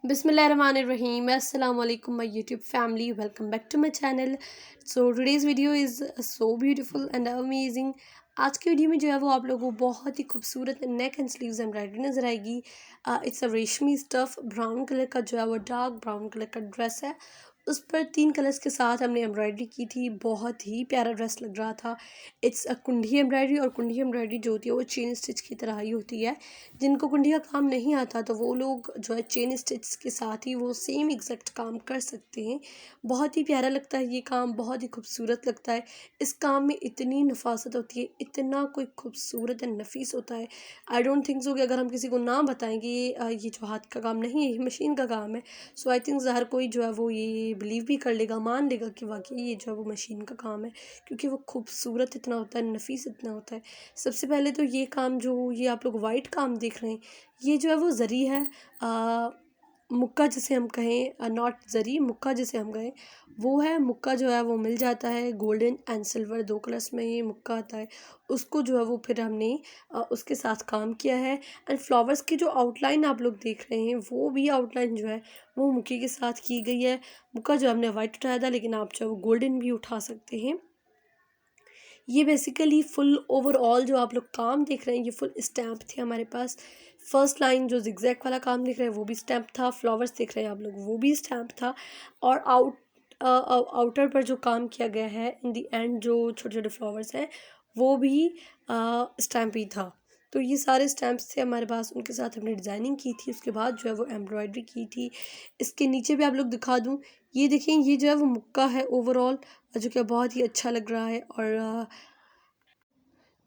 Bismillahirrahmanirrahim. Assalamu alaikum my YouTube family. Welcome back to my channel. So today's video is so beautiful and amazing. आज की video में जो है वो आप लोगों को बहुत ही खूबसूरत नेक एंड स्लीव्स एम्ब्रॉयडरी नज़र आएगी। इट्स अ रेशमी स्टफ़ ब्राउन कलर का जो है वो डार्क ब्राउन कलर का ड्रेस है। उस पर 3 कलर्स के साथ हमने एम्ब्रॉयडरी की थी। बहुत ही प्यारा ड्रेस लग रहा था। इट्स अ कुंडी एम्ब्रॉयडरी, और कुंडी एम्ब्रॉयडरी जो होती है वो चेन स्टिच की तरह ही होती है। जिनको कुंडी का काम नहीं आता तो वो लोग जो है चेन स्टिच के साथ ही वो सेम एग्जैक्ट काम कर सकते हैं। बहुत ही प्यारा लगता है ये काम, बहुत ही खूबसूरत लगता है। इस काम में इतनी नफासत होती है, इतना कोई खूबसूरत एंड नफीस होता है। आई डोंट थिंक सो कि अगर हम किसी को ना बताएंगे ये जो हाथ का काम नहीं है, ये मशीन का काम है। सो आई थिंक हर कोई जो है वो ये बिलीव भी कर लेगा, मान लेगा कि वाकई ये जो है वो मशीन का काम है, क्योंकि वो खूबसूरत इतना होता है, नफीस इतना होता है। सबसे पहले तो ये काम जो ये आप लोग वाइट काम देख रहे हैं, ये जो है वो ज़री है। मुक्का जिसे हम कहें, नॉट ज़री, मुक्का जिसे हम कहें वो है। मुक्का जो है वो मिल जाता है, गोल्डन एंड सिल्वर 2 कलर्स में ये मुक्का आता है। उसको जो है वो फिर हमने उसके साथ काम किया है। एंड फ्लावर्स की जो आउटलाइन आप लोग देख रहे हैं वो भी आउटलाइन जो है वो मुक्के के साथ की गई है। मुक्का जो हमने वाइट उठाया था, लेकिन आप जो है वो गोल्डन भी उठा सकते हैं। ये बेसिकली फुल ओवरऑल जो आप लोग काम देख रहे हैं ये फुल स्टैम्प थे हमारे पास। फर्स्ट लाइन जो जिगजैग वाला काम देख रहे हैं वो भी स्टैम्प था, फ्लावर्स देख रहे हैं आप लोग वो भी स्टैम्प था, और आउटर पर जो काम किया गया है इन दी एंड जो छोटे छोटे फ्लावर्स हैं वो भी स्टैम्प ही था। तो ये सारे स्टैम्प्स थे हमारे पास, उनके साथ हमने डिज़ाइनिंग की थी। उसके बाद जो है वो एम्ब्रॉयडरी की थी। इसके नीचे भी आप लोग दिखा दूँ, ये देखें, ये जो है वो मुक्का है ओवरऑल, जो कि बहुत ही अच्छा लग रहा है। और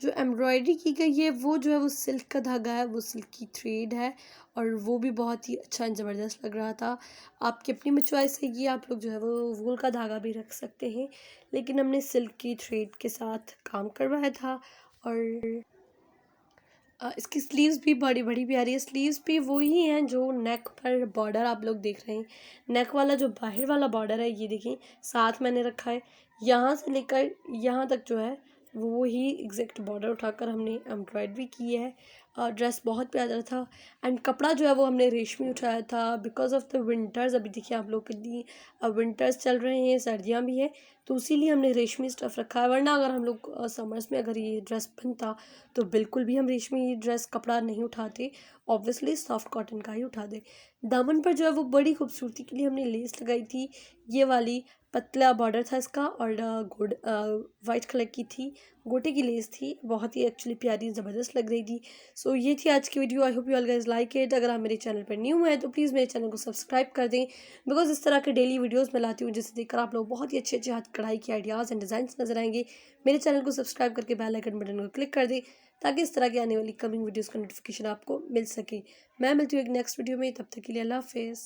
जो एम्ब्रॉयडरी की गई है वो जो है वो सिल्क का धागा है, वो सिल्क की थ्रेड है, और वो भी बहुत ही अच्छा एंड ज़बरदस्त लग रहा था। आपकी अपनी में चॉइस है, ये आप लोग जो है वो वूल का धागा भी रख सकते हैं, लेकिन हमने सिल्क की थ्रेड के साथ काम करवाया था। और इसकी स्लीव्स भी बड़ी बड़ी प्यारी है। स्लीव्स भी वही हैं जो नेक पर बॉर्डर आप लोग देख रहे हैं। नेक वाला जो बाहर वाला बॉर्डर है ये देखिए साथ मैंने रखा है, यहाँ से लेकर यहाँ तक जो है वो ही एग्जैक्ट बॉर्डर उठाकर हमने एम्ब्रॉयडरी की है। ड्रेस बहुत प्यारा था। एंड कपड़ा जो है वो हमने रेशमी उठाया था बिकॉज ऑफ द विंटर्स। अभी देखिए आप लोग कितनी विंटर्स चल रहे हैं, सर्दियाँ भी हैं, तो इसीलिए हमने रेशमी स्टफ़ रखा है। वरना अगर हम लोग समर्स में अगर ये ड्रेस बनता तो बिल्कुल भी हम रेशमी ड्रेस कपड़ा नहीं उठाते, ऑब्वियसली सॉफ्ट कॉटन का ही उठाते। दामन पर जो है वो बड़ी खूबसूरती के लिए हमने लेस लगाई थी। ये वाली पतला बॉर्डर था इसका, और वाइट कलर की थी, गोटे की लेस थी, बहुत ही एक्चुअली प्यारी ज़बरदस्त लग रही थी। सो ये थी आज की video. I hope you all guys like it. अगर आप मेरे चैनल पर न्यू हैं तो प्लीज़ मेरे चैनल को सब्सक्राइब कर दें, बिकॉज इस तरह के डेली वीडियोज़ मैं लाती हूँ जिसे देखकर आप लोग बहुत ही अच्छे अच्छे हाथ कढ़ाई के आइडियाज़ एंड डिज़ाइंस नजर आएंगे। मेरे चैनल को सब्सक्राइब करके बेल आइकन बटन को क्लिक कर दें, ताकि इस तरह की आने वाली कमिंग वीडियोज़ का नोटिफिकेशन आपको मिल सके। मैं मिलती हूँ एक नेक्स्ट वीडियो में, तब तक के लिए अल्लाह हाफिज़।